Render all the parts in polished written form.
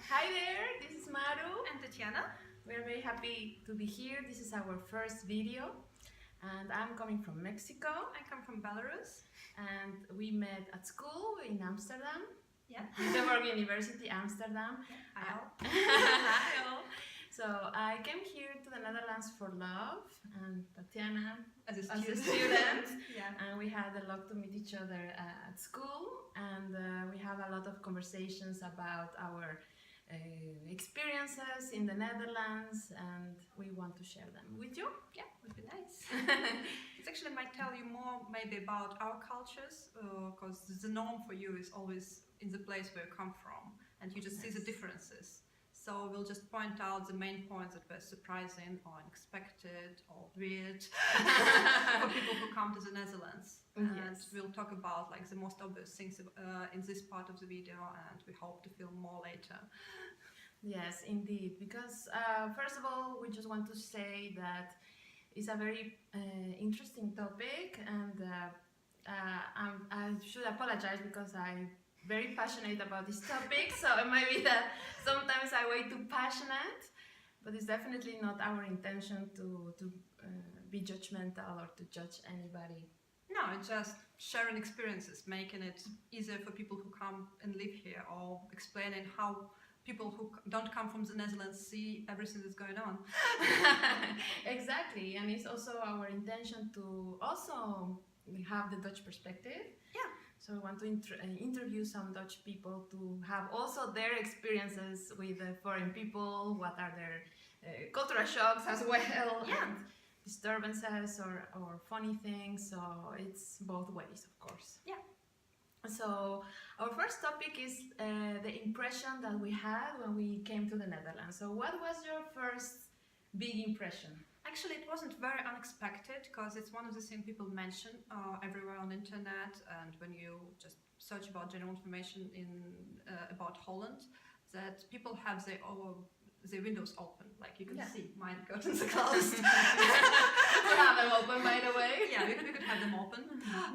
Hi there, this is Maru And Tatiana. We're very happy to be here. This is our first video and I'm coming from Mexico. I come from Belarus. And we met at school in Amsterdam. Yeah. Göteborg University, Amsterdam. Hi all. Hi all. So I came here to the Netherlands for love and Tatiana As a as a student. student. Yeah. And we had a lot to meet each other at school, and we have a lot of conversations about our experiences in the Netherlands, and we want to share them with you. Yeah, would be nice. It actually might tell you more maybe about our cultures, because the norm for you is always in the place where you come from, and you just see the differences. So we'll just point out the main points that were surprising or unexpected or weird for people who come to the Netherlands. And Yes. we'll talk about like the most obvious things in this part of the video, and we hope to film more later. Yes, indeed. Because first of all, we just want to say that it's a very interesting topic, and I should apologize because I'm very passionate about this topic. So it might be that sometimes I'm way too passionate, but it's definitely not our intention to be judgmental or to judge anybody. No, it's just sharing experiences, making it easier for people who come and live here, or explaining how people who don't come from the Netherlands see everything that's going on. Exactly, and it's also our intention to also have the Dutch perspective. Yeah. So we want to interview some Dutch people to have also their experiences with foreign people, what are their cultural shocks as well, Yeah. and disturbances or funny things, so it's both ways, of course. Yeah. So our first topic is the impression that we had when we came to the Netherlands. So what was your first big impression? Actually, it wasn't very unexpected, because it's one of the things people mention everywhere on the internet, and when you just search about general information about Holland, that people have their windows open, like you can Yeah. see mine curtains are closed. We have them open, by the way. Yeah, we could have them open.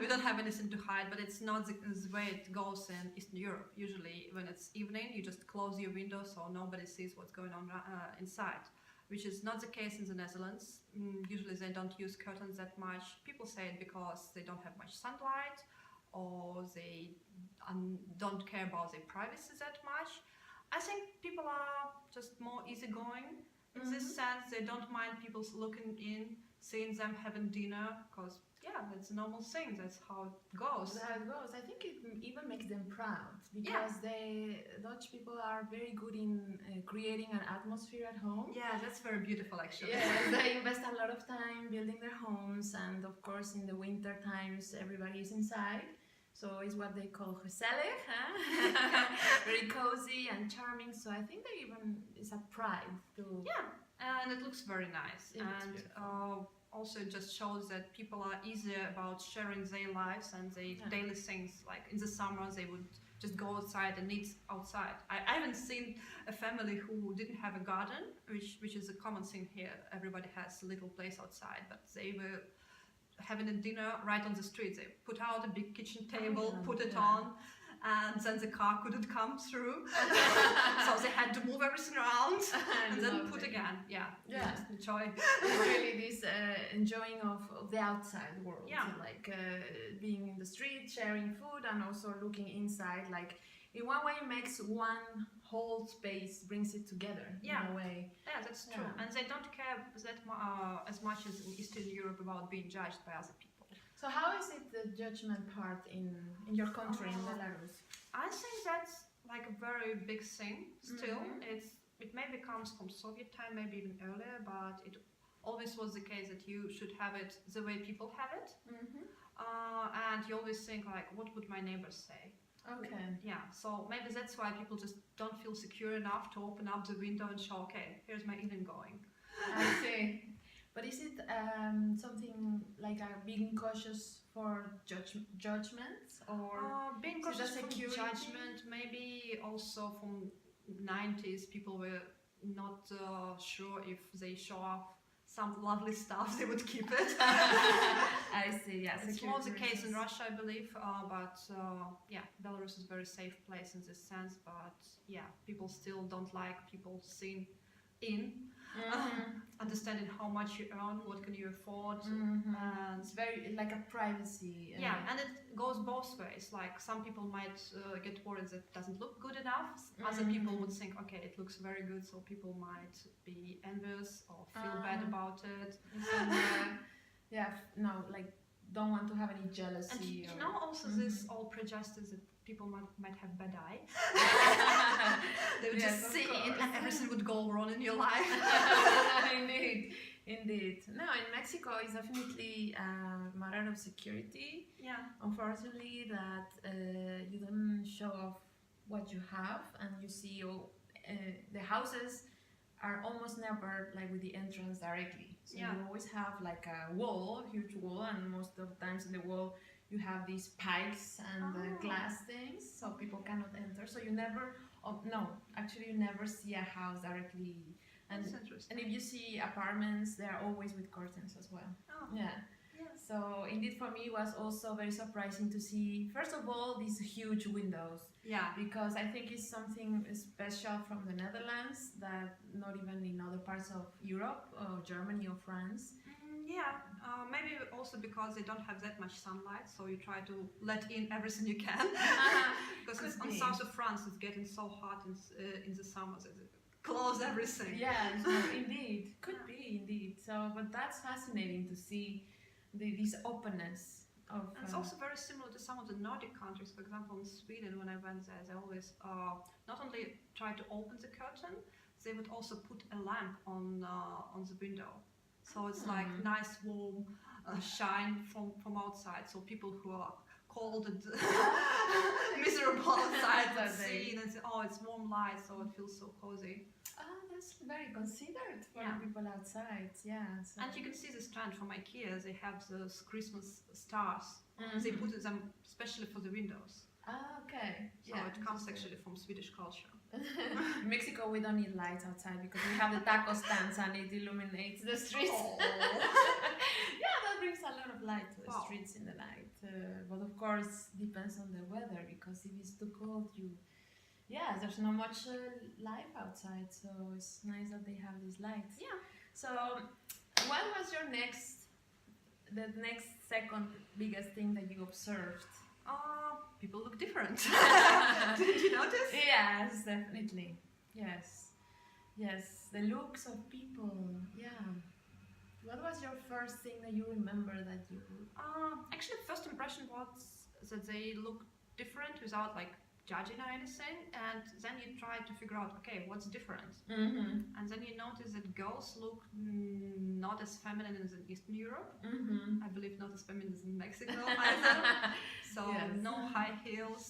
We don't have anything to hide, but it's not the way it goes in Eastern Europe. Usually when it's evening, you just close your window so nobody sees what's going on inside, which is not the case in the Netherlands. Usually they don't use curtains that much. People say it because they don't have much sunlight, or they don't care about their privacy that much. I think people are just more easygoing. In this sense, they don't mind people looking in, seeing them having dinner, because yeah, that's a normal thing. That's how it goes. That's how it goes. I think it even makes them proud, because Dutch people are very good in creating an atmosphere at home. Yeah, that's very beautiful actually. Yes, they invest a lot of time building their homes, and of course in the winter times everybody is inside. So it's what they call gezellig, huh? Very cozy and charming. So I think they even is a pride to. Yeah, and it looks very nice. It looks And beautiful. also it just shows that people are easier about sharing their lives and their daily things. Like in the summer, they would just go outside and eat outside. I haven't seen a family who didn't have a garden, which is a common thing here. Everybody has a little place outside, but they were having a dinner right on the street. They put out a big kitchen table, put it on, and then the car couldn't come through. So they had to move everything around and then put again. Yeah, just enjoy. It's really this enjoying of the outside world. Yeah. Like being in the street, sharing food, and also looking inside. Like in one way makes one whole space, brings it together in a way. Yeah, that's true. And they don't care as much as in Eastern Europe about being judged by other people. So how is it the judgment part in your country, in Belarus? I think that's like a very big thing still. It maybe comes from Soviet time, maybe even earlier, but it always was the case that you should have it the way people have it. And you always think like, what would my neighbors say? Okay. Yeah, so maybe that's why people just don't feel secure enough to open up the window and show, okay, here's my evening going. I see. But is it something like being cautious for judgments, or being is it cautious a from security? judgment? Maybe also from 90s, people were not sure if they show off some lovely stuff, they would keep it. I see. Yeah, It's more the security case in reasons. Russia, I believe, but yeah, Belarus is a very safe place in this sense. But yeah, people still don't like people seen in, understanding how much you earn, what can you afford, and It's very like a privacy. yeah, and it goes both ways. Like some people might get worried that it doesn't look good enough. Other people would think, okay, it looks very good, so people might be envious or feel bad about it. Yeah, no, like don't want to have any And jealousy. you or- know, also this all prejudice that people might have bad eye. They would Yes, just of see it course. and everything would go wrong in your life. Indeed. No, in Mexico it's definitely a matter of security. Yeah. Unfortunately, that you don't show off what you have, and you see the houses are almost never like with the entrance directly. So Yeah. you always have like a wall, huge wall, and most of the times in the wall you have these pikes and Oh. glass things, so people cannot enter. So you never, no, actually you never see a house directly. And That's interesting. and if you see apartments, they are always with curtains as well. Oh, Yeah. yeah. So indeed, for me, it was also very surprising to see, first of all, these huge windows, Yeah. because I think it's something special from the Netherlands that not even in other parts of Europe or Germany or France. Yeah, maybe also because they don't have that much sunlight, so you try to let in everything you can. Because Could it's on be. south of France, it's getting so hot in the summer that they close everything. Yeah, indeed, could be indeed. So, but that's fascinating to see this openness of. And it's also very similar to some of the Nordic countries. For example, in Sweden, when I went there, they always not only try to open the curtain, they would also put a lamp on the window. So it's like nice warm shine from outside. So people who are cold and miserable outside would see it and say, oh, it's warm light, so it feels so cozy. That's very considered for Yeah. the people outside. Yeah. So. And you can see this trend from IKEA. They have those Christmas stars. Mhm. They put them especially for the windows. Okay. So it comes actually from Swedish culture. In Mexico, we don't need lights outside because we have the taco stands and it illuminates the streets. Yeah, that brings a lot of light to the Wow. streets in the night. But of course, depends on the weather, because if it's too cold, there's not much life outside. So it's nice that they have these lights. Yeah. So, what was the next second biggest thing that you observed? People look different. Did you notice? Yes, definitely. Yes, the looks of people. Yeah. What was your first thing that you remember that you? Actually, first impression was that they look different without like judging or anything, and then you try to figure out, okay, what's different? Mm-hmm. And then you notice that girls look not as feminine as in Eastern Europe. Mm-hmm. I believe not as feminine as in Mexico either. So Yes. no high heels,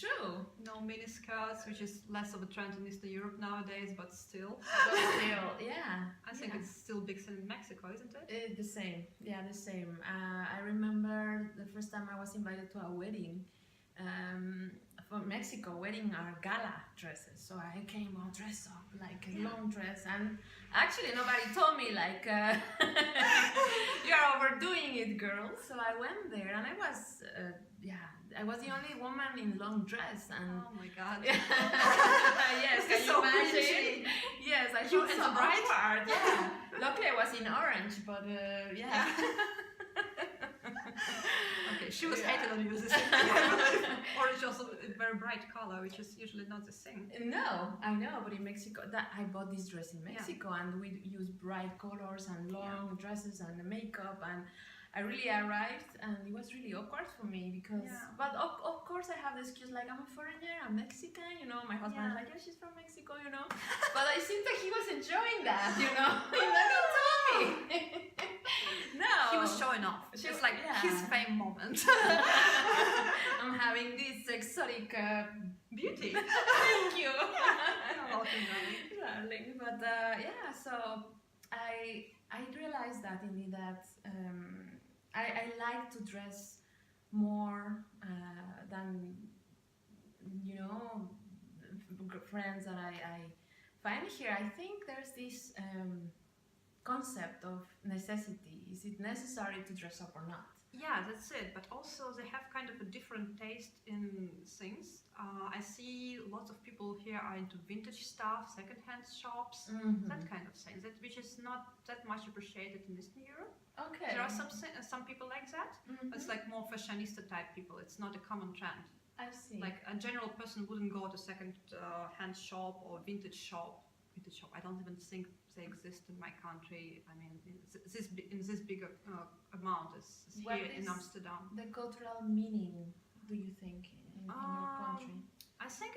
True. no mini skirts, which is less of a trend in Eastern Europe nowadays, but still. But still, yeah. I think it's still big thing in Mexico, isn't it? The same. Yeah, the same. I remember the first time I was invited to a wedding. From Mexico, wedding are gala dresses, so I came all dressed up like a long dress, and actually nobody told me like you're overdoing it, girl. So I went there, and I was I was the only woman in long dress, and Oh my god. yes, This can is you so imagine? cringy. Yes, I You felt and so the bride? awkward. Yeah, luckily I was in orange, but yeah. Okay, she was Yeah. hated on you this orange also a very bright color, which is usually not the thing. No, I know, but in Mexico, I bought this dress in Mexico, and we use bright colors and long dresses and the makeup, and I really arrived, and it was really awkward for me because. Yeah. But of course, I have the excuse like I'm a foreigner, I'm Mexican, you know. My husband is like, yeah, she's from Mexico, you know. But I seemed like he was enjoying that, you know. He never told me. No. He was showing off. She It's was- like yeah. his fame moment. I'm having this exotic Beauty. Thank you. You're welcome, darling. Darling. But so I realized that indeed that I like to dress more than friends that I find here. I think there's this concept of necessity. Is it necessary to dress up or not? Yeah, that's it. But also, they have kind of a different taste in things. I see lots of people here are into vintage stuff, second-hand shops, that kind of thing. That which is not that much appreciated in Eastern Europe. Okay. There are some people like that. It's like more fashionista type people. It's not a common trend. I see. Like a general person wouldn't go to second-hand shop or vintage shop. Vintage shop. I don't even think they exist in my country. I mean, in this bigger amount as What here in is Amsterdam. the cultural meaning, do you think, in your country? I think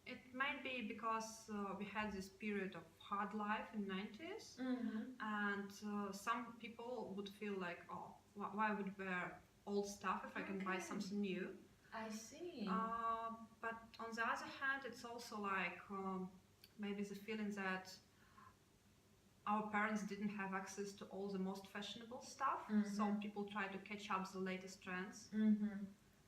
it might be because we had this period of hard life in 90s, and some people would feel like, oh, why would I wear old stuff if I can buy something new? I see. But on the other hand, it's also like maybe the feeling that our parents didn't have access to all the most fashionable stuff, so people try to catch up the latest trends.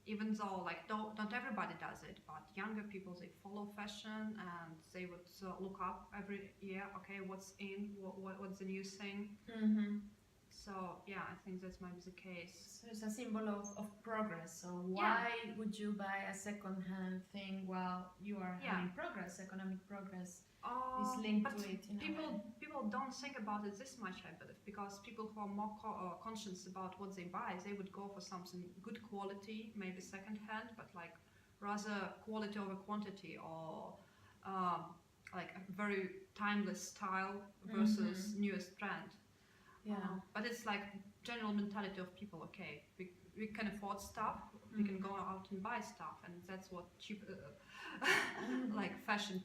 Even though, like, not everybody does it, but younger people, they follow fashion and they would look up every year, okay, what's in, what's the new thing. So yeah, I think that might be the case. So it's a symbol of progress. So why would you buy a second-hand thing while you are having progress, economic progress? Is linked to it. People don't think about it this much, I believe, because people who are more conscious about what they buy, they would go for something good quality, maybe second-hand, but like rather quality over quantity, or like a very timeless style versus newest trend. Yeah. But it's like general mentality of people. Okay, we can afford stuff, we can go out and buy stuff, and that's what cheap, like fashion.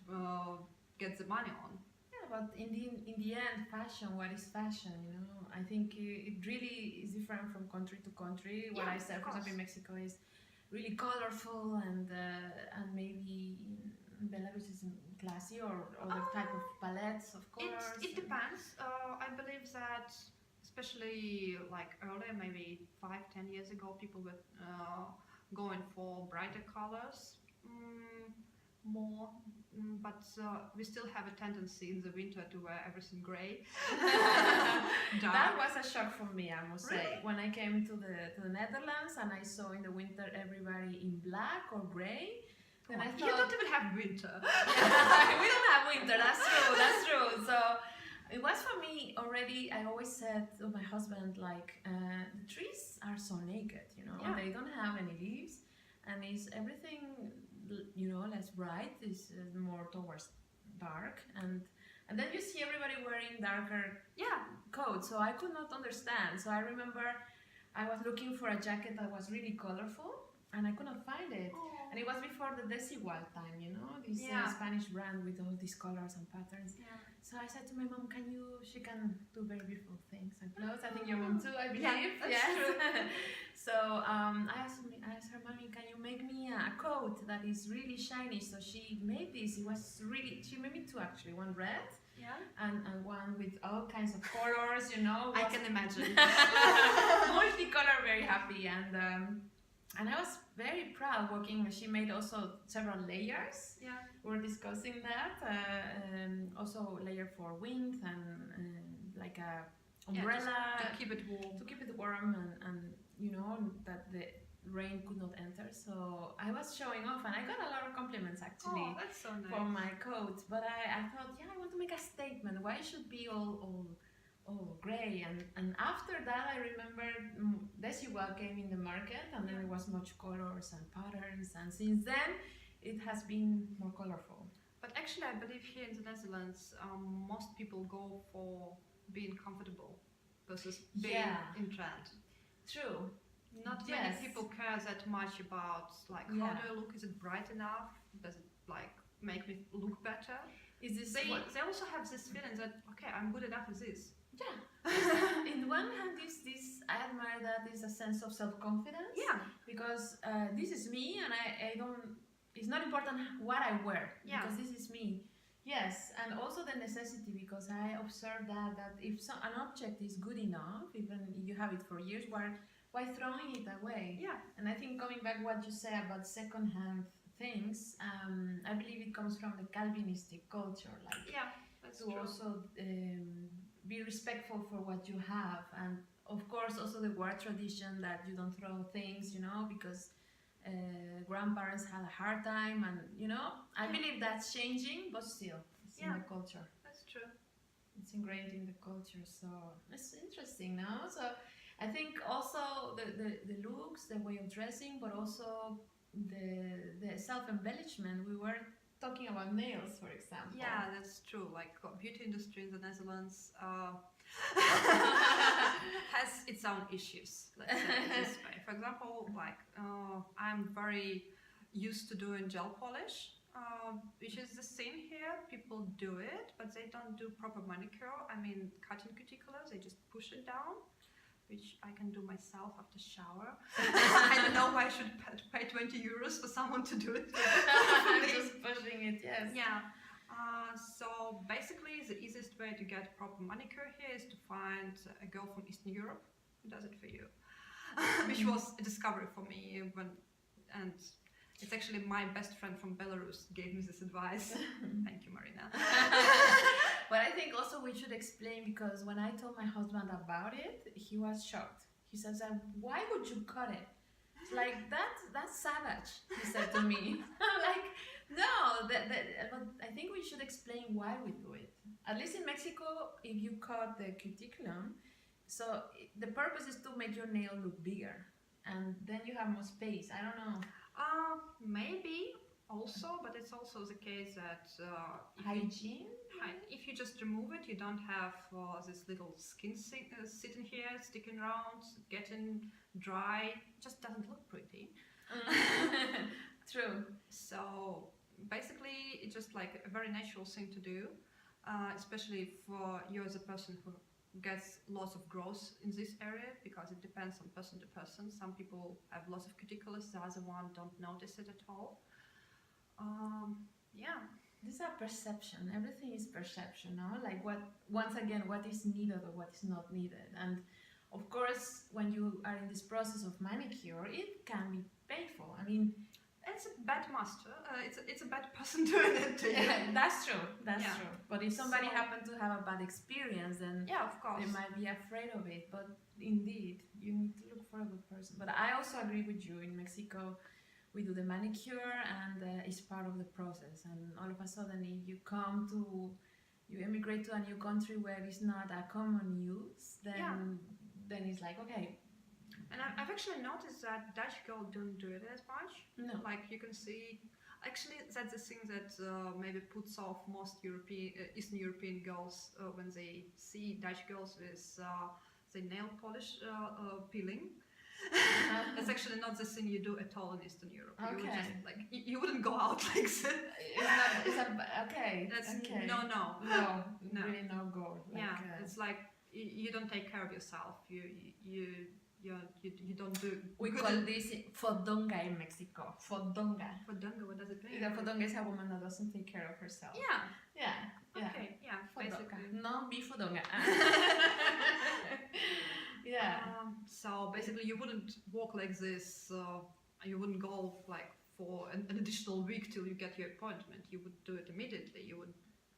Get the money on. Yeah, but in the end, fashion. What is fashion? You know, I think it really is different from country to country. What I said, for example, in Mexico is really colorful, and maybe in Belarus is classy, or other type of palettes of colors. It depends. I believe that especially like earlier, maybe 5-10 years ago, people were going for brighter colors. More, but we still have a tendency in the winter to wear everything grey. That was a shock for me, I must say. When I came to the Netherlands and I saw in the winter everybody in black or grey, then I thought, you don't even have winter. We don't have winter. That's true. So it was for me already. I always said to my husband, like, the trees are so naked, you know, they don't have any leaves, and is everything, you know, less bright, is more towards dark, and then you see everybody wearing darker coats, so I could not understand. So I remember I was looking for a jacket that was really colorful, and I could not find it. And it was before the Desigual time, you know, this Spanish brand with all these colors and patterns. So I said to my mom, she can do very beautiful things and clothes. I think your mom too, I believe. That's true. So I asked her, Mommy, can you make me a coat that is really shiny? So she made this. It was really, she made me two actually, one red and one with all kinds of colors, you know. I can imagine. Multicolor, very happy. And I was very proud working. She made also several layers. We were discussing that. Also layer for wind and like a umbrella to keep it warm. To keep it warm and you know that the rain could not enter. So I was showing off, and I got a lot of compliments actually. Oh, that's so nice. For my coat. But I thought, I want to make a statement. Why should it be all grey? And after that, I remember Desigual came in the market, and then there was much colors and patterns, and since then it has been more colorful. But actually, I believe here in the Netherlands, most people go for being comfortable versus being in trend. True. Not many people care that much about like how do I look? Is it bright enough? Does it like make me look better? Is this they also have this feeling that okay, I'm good enough as this. In one hand, this I admire that is a sense of self-confidence. Because this is me, and I don't. It's not important what I wear because this is me. Yes, and also the necessity, because I observed that if an object is good enough, even if you have it for years, why throwing it away? And I think coming back what you say about second-hand things, I believe it comes from the Calvinistic culture, like that's to true. also be respectful for what you have, and of course also the war tradition that you don't throw things, because grandparents had a hard time, and I believe that's changing, but still it's in the culture. That's true. It's ingrained in the culture, so it's interesting now. So I think also the looks, the way of dressing, but also the self-embellishment. We were talking about nails, for example. Yeah, that's true. Like beauty industry in the Netherlands has its own issues. Let's say it this way. For example, like I'm very used to doing gel polish, which is the same here. People do it, but they don't do proper manicure. I mean, cutting cuticles, they just push it down, which I can do myself after shower. I don't know why I should pay 20 euros for someone to do it. Just pushing it, yes. Yeah. So basically, the easiest way to get proper manicure here is to find a girl from Eastern Europe who does it for you, which was a discovery for me. And it's actually my best friend from Belarus gave me this advice. Thank you, Marina. But I think also we should explain, because when I told my husband about it, he was shocked. He says, "Why would you cut it? It's like that's savage," he said to me. I'm like, no, but I think we should explain why we do it. At least in Mexico, if you cut the cuticulum, so the purpose is to make your nail look bigger, and then you have more space. I don't know. Maybe also, but it's also the case that Hygiene. If you just remove it, you don't have this little skin sitting here, sticking around, getting dry. It just doesn't look pretty. True. So basically, it's just like a very natural thing to do, especially for you as a person who gets lots of growth in this area, because it depends on person to person. Some people have lots of cuticles, the other one don't notice it at all. Yeah. These are perception. Everything is perception, no? Like what is needed or what is not needed. And of course, when you are in this process of manicure, it can be painful. I mean, it's a bad master. It's a bad person doing it to you. That's true. That's true. But if somebody happened to have a bad experience, then of course they might be afraid of it. But indeed, you need to look for a good person. But I also agree with you. In Mexico, we do the manicure, and it's part of the process. And all of a sudden, if you emigrate to a new country where it's not a common use, then it's like, okay. And I've actually noticed that Dutch girls don't do it as much. No. Like you can see, actually that's the thing that maybe puts off most Eastern European girls when they see Dutch girls with the nail polish peeling. That's actually not the thing you do at all in Eastern Europe. Okay. You would just you wouldn't go out like this. Okay. That's okay. No. Really no go. It's like you don't take care of yourself. You don't do. We call this fodonga in Mexico. Fodonga. Fodonga, what does it mean? The fodonga is a woman that doesn't take care of herself. Yeah. Yeah. Okay. Yeah. Fodonga. Basically. No, be fodonga. Yeah. So basically, you wouldn't walk like this. You wouldn't go like for an additional week till you get your appointment. You would do it immediately. You would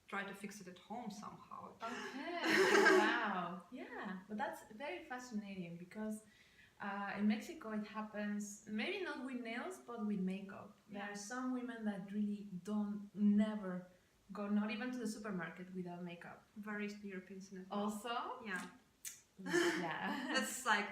try to fix it at home somehow. Okay. Wow. Yeah. But that's very fascinating, because in Mexico it happens maybe not with nails but with makeup. There are some women that really never go, not even to the supermarket without makeup. Very Eastern Europeans in it. Also? Yeah. Yeah. That's like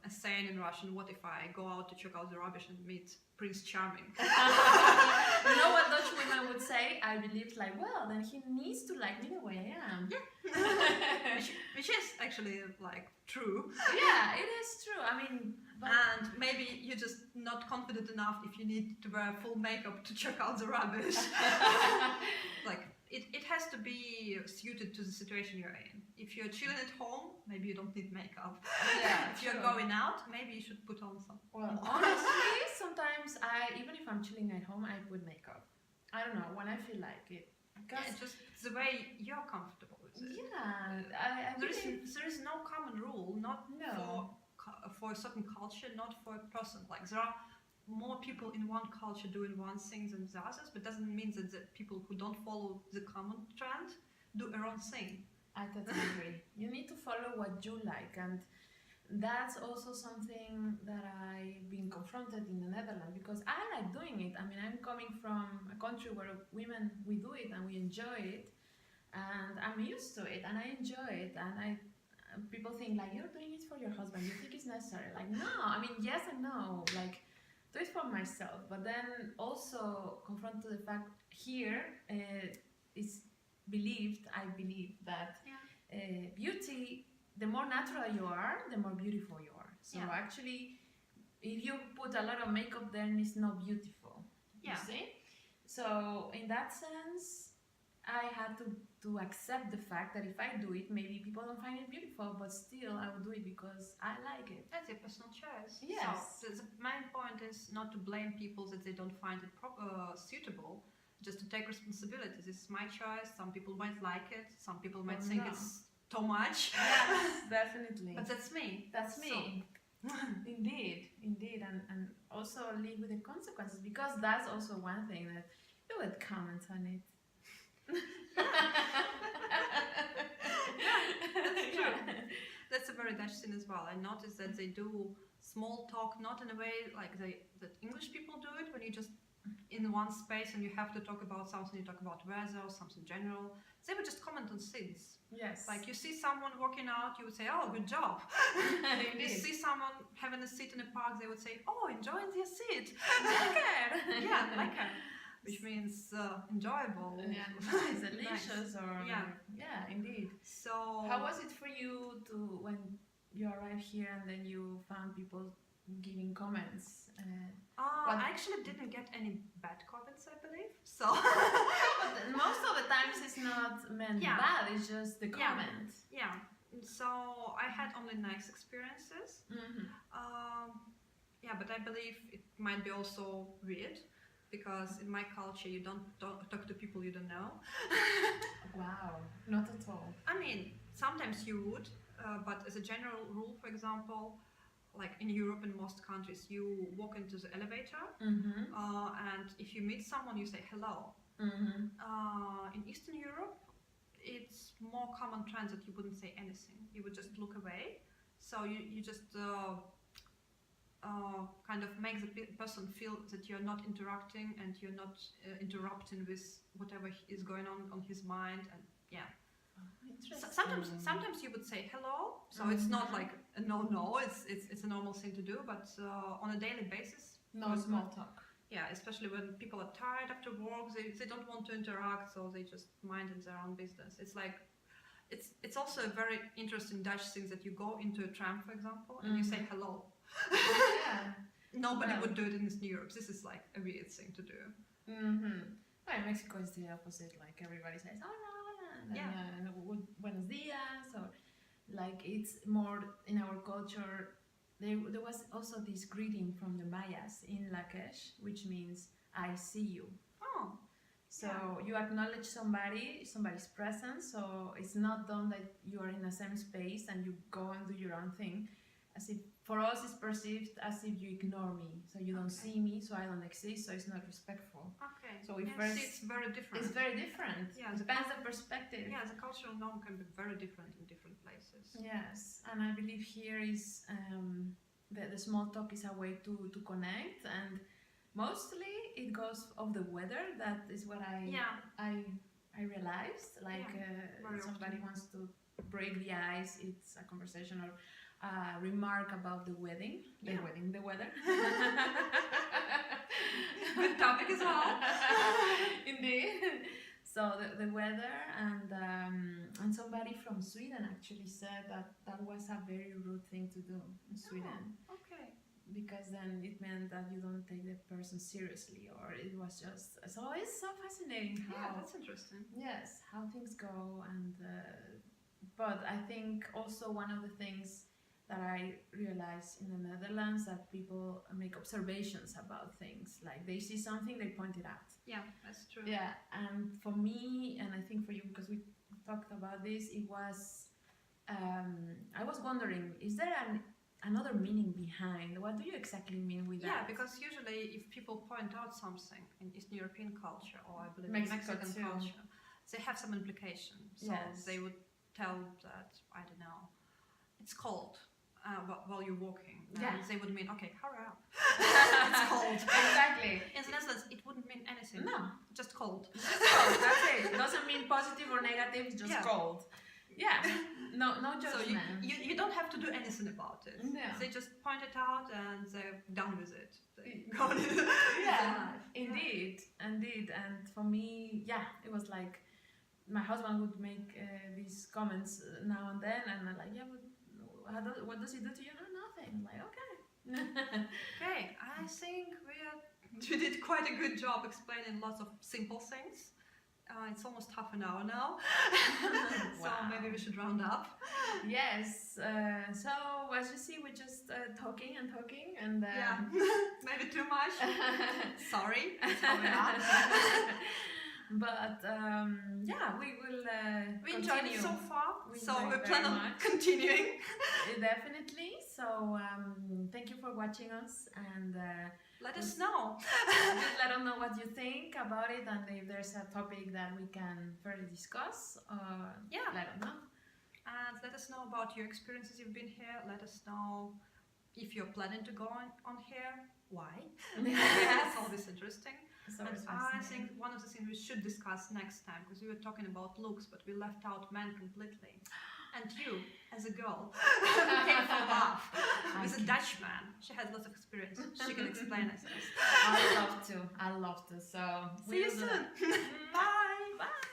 a saying in Russian. What if I go out to check out the rubbish and meet Prince Charming? You know what Dutch women would say? I believe, like, well, then he needs to like me the way I am. Yeah. which is actually like true. Yeah, it is true. I mean, and maybe you're just not confident enough if you need to wear full makeup to check out the rubbish. Like it has to be suited to the situation you're in. If you're chilling at home, maybe you don't need makeup. Yeah. If you're going out, maybe you should put on some. Well, honestly, sometimes even if I'm chilling at home, I put makeup. I don't know, when I feel like it. Yeah, just the way you're comfortable with it. Yeah, there is no common rule, not No. for a certain culture, not for a person. Like there are more people in one culture doing one thing than the others, but doesn't mean that the people who don't follow the common trend do their own thing. I totally agree. You need to follow what you like, and that's also something that I've been confronted in the Netherlands because I like doing it. I mean, I'm coming from a country where women we do it and we enjoy it, and I'm used to it and I enjoy it. And I people think like you're doing it for your husband. You think it's necessary? Like no. I mean, yes and no. Like do it for myself, but then also confront to the fact here it's believed. I believe that beauty, the more natural you are, the more beautiful you are. So actually, if you put a lot of makeup, then it's not beautiful. You see? So in that sense, I had to accept the fact that if I do it, maybe people don't find it beautiful, but still I will do it because I like it. That's your personal choice. Yes. So the main point is not to blame people that they don't find it suitable, just to take responsibility. This is my choice. Some people might like it. Some people might think it's too much. Yes, definitely. But that's me. That's me. Indeed, and also live with the consequences, because that's also one thing that you would comment on it. That's true. That's a very Dutch thing as well. I noticed that they do small talk, not in a way like that English people do it, when you just in one space and you have to talk about something, you talk about weather or something general. They would just comment on things. Yes. Like you see someone working out, you would say, "Oh, good job." You see someone having a seat in a park, they would say, "Oh, enjoying their seat." Lekker. Yeah, lekker. Which means enjoyable. Yeah, nice, delicious, Nice. or yeah, indeed. So how was it for you to when you arrived here and then you found people giving comments? I actually didn't get any bad comments, I believe. So most of the times it's not meant bad; it's just the comment. Yeah. So I had only nice experiences. Mm-hmm. Yeah, but I believe it might be also weird, because in my culture you don't talk to people you don't know. Wow, not at all. I mean, sometimes you would, but as a general rule, for example, like in Europe, in most countries, you walk into the elevator, and if you meet someone, you say hello. In Eastern Europe, it's more common trend that you wouldn't say anything. You would just look away. So you just kind of make the person feel that you're not interacting and you're not interrupting with whatever is going on his mind. And yeah. Sometimes you would say hello, so it's not like a no. It's a normal thing to do, but on a daily basis, no small talk. Yeah, especially when people are tired after work, they don't want to interact, so they just mind their own business. It's like it's also a very interesting Dutch thing that you go into a tram, for example, and you say hello. Yeah. Nobody would do it in Eastern Europe. This is like a weird thing to do. Well, in Mexico it's the opposite. Like everybody says hola, and then, buenos dias, or like it's more in our culture. There was also this greeting from the Mayas in Lakesh, which means I see you. Oh. So you acknowledge somebody's presence. So it's not done that you are in the same space and you go and do your own thing. As if for us it's perceived as if you ignore me, so you don't see me, so I don't exist, so it's not respectful. Okay. So it's very different. It's very different. Yeah, it depends on perspective. Yeah, the cultural norm can be very different in different places. Yes, and I believe here is the small talk is a way to connect, and mostly it goes of the weather. That is what I realized. Like somebody wants to break the ice. It's a conversation or remark about the wedding, the weather. Good topic as well. Indeed. So the weather, and somebody from Sweden actually said that was a very rude thing to do in Sweden. Oh, okay. Because then it meant that you don't take the person seriously, or it was just so. It's so fascinating how. Yeah, that's interesting. Yes, how things go, and but I think also one of the things that I realized in the Netherlands, that people make observations about things. Like they see something, they point it out. Yeah, that's true. Yeah, and for me, and I think for you, because we talked about this, it was, I was wondering, is there another meaning behind? What do you exactly mean with that? Yeah, because usually if people point out something in Eastern European culture, or I believe Mexico Mexican too. culture, they have some implication. So Yes. they would tell that, I don't know, it's cold while you're walking. Yeah. They would mean, okay, hurry up. It's cold. Exactly. In the Netherlands, it wouldn't mean anything. No. Just cold. Cold, that's it. It doesn't mean positive or negative, just Yeah. cold. Yeah. No So judgment. you don't have to do anything about it. No. They just point it out and they're done with it. They Yeah. go on with their life. Indeed. And for me, yeah, it was like my husband would make these comments now and then, and I'm like, yeah, but what does he do to you? No, nothing. I'm like, okay. Okay, I think we did quite a good job explaining lots of simple things. It's almost half an hour now, so Wow. maybe we should round up. Yes. So as you see, we're just talking and talking, and Yeah, maybe too much. Sorry, that's how we are. But yeah, we will. We enjoyed it continue. so far, We so enjoyed we very plan on much. continuing. Definitely. So thank you for watching us, and Let us know. just let us know what you think about it, and if there's a topic that we can further discuss. Yeah. Let us know. And let us know about your experiences you've been here. Let us know if you're planning to go on here. Why? That's always interesting. It's And always I fascinating. think one of the things we should discuss next time, because we were talking about looks, but we left out men completely. And you, as a girl, came for laugh with a Dutch man. She has lots of experience. She can explain us this. I love to. So See you we'll do soon. that. Bye. Bye.